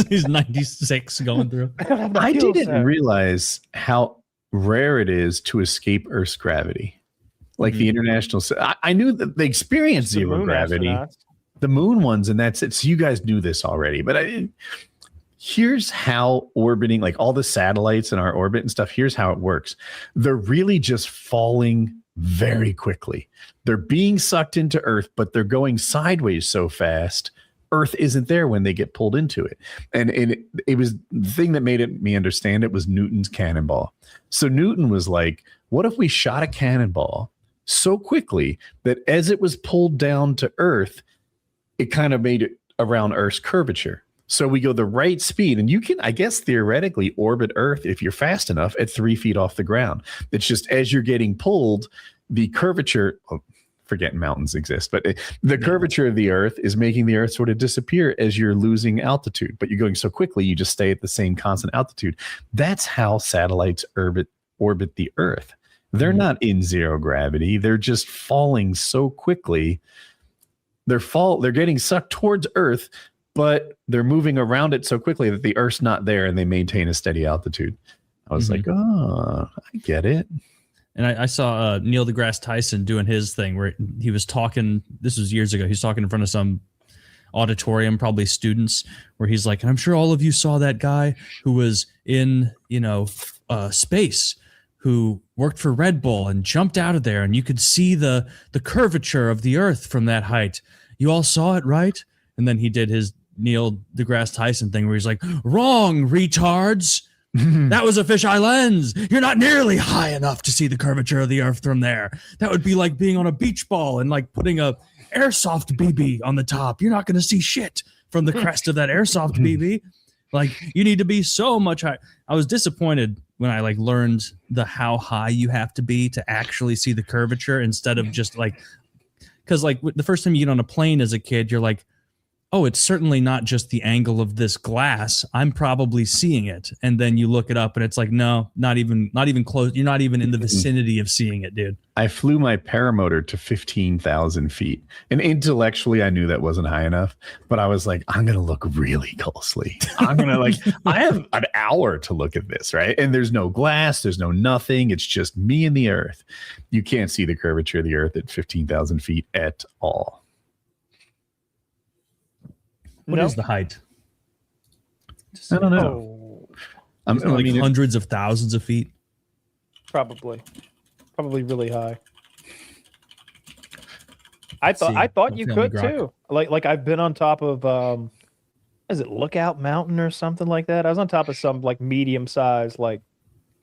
He's 96 going through. I didn't realize how rare it is to escape Earth's gravity. Like the international, I knew that they experience zero gravity, astronauts. The moon ones, and that's it. So you guys knew this already, but here's how orbiting, like all the satellites in our orbit and stuff, here's how it works. They're really just falling very quickly. They're being sucked into Earth, but they're going sideways so fast, Earth isn't there when they get pulled into it. And it was the thing that made me understand it was Newton's cannonball. So Newton was like, what if we shot a cannonball so quickly that as it was pulled down to Earth, it kind of made it around Earth's curvature. So we go the right speed, and you can, I guess, theoretically orbit Earth if you're fast enough at 3 feet off the ground. It's just as you're getting pulled, the curvature, forgetting mountains exist, but the curvature of the Earth is making the Earth sort of disappear as you're losing altitude. But you're going so quickly, you just stay at the same constant altitude. That's how satellites orbit the Earth. They're not in zero gravity. They're just falling so quickly. They're getting sucked towards Earth, but they're moving around it so quickly that the Earth's not there, and they maintain a steady altitude. I was like, oh, I get it. And I saw Neil deGrasse Tyson doing his thing where he was talking. This was years ago. He was talking in front of some auditorium, probably students, where he's like, and I'm sure all of you saw that guy who was in, space, who worked for Red Bull and jumped out of there, and you could see the curvature of the Earth from that height. You all saw it, right? And then he did his Neil deGrasse Tyson thing where he's like, wrong, retards. That was a fisheye lens. You're not nearly high enough to see the curvature of the Earth from there. That would be like being on a beach ball and like putting a airsoft BB on the top. You're not going to see shit from the crest of that airsoft BB. Like, you need to be so much higher. I was disappointed when I learned how high you have to be to actually see the curvature, instead of just because the first time you get on a plane as a kid, you're like, oh, it's certainly not just the angle of this glass. I'm probably seeing it. And then you look it up and it's like, no, not even close. You're not even in the vicinity of seeing it, dude. I flew my paramotor to 15,000 feet. And intellectually, I knew that wasn't high enough. But I was like, I'm going to look really closely. I'm going to I have an hour to look at this, right? And there's no glass. There's no nothing. It's just me and the Earth. You can't see the curvature of the Earth at 15,000 feet at all. What is the height? I don't know. Hundreds of thousands of feet. Probably really high. I thought you could too. Like I've been on top of is it Lookout Mountain or something like that? I was on top of some medium sized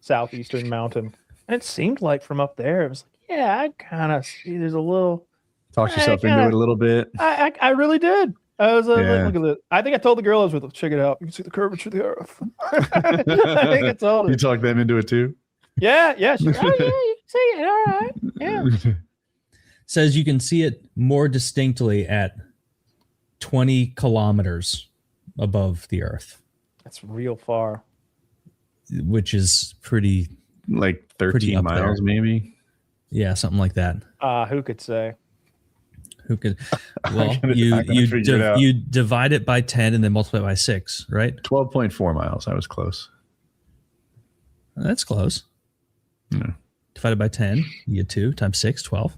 southeastern mountain, and it seemed like from up there it was yeah, I kind of see there's a little. Talk yourself into it a little bit. I really did. I was look at this. I think I told the girl I was with, check it out. You can see the curvature of the Earth. I think I told her. You talked them into it too? Yeah. She, oh, yeah, you can see it. All right. Yeah. Says you can see it more distinctly at 20 kilometers above the Earth. That's real far. Which is pretty... 13 miles, maybe? Yeah, something like that. Who could say? Who could? Well, you divide it by 10 and then multiply it by 6, right? 12.4 miles. I was close. That's close. Yeah. Divided by 10, you get 2 times 6, 12.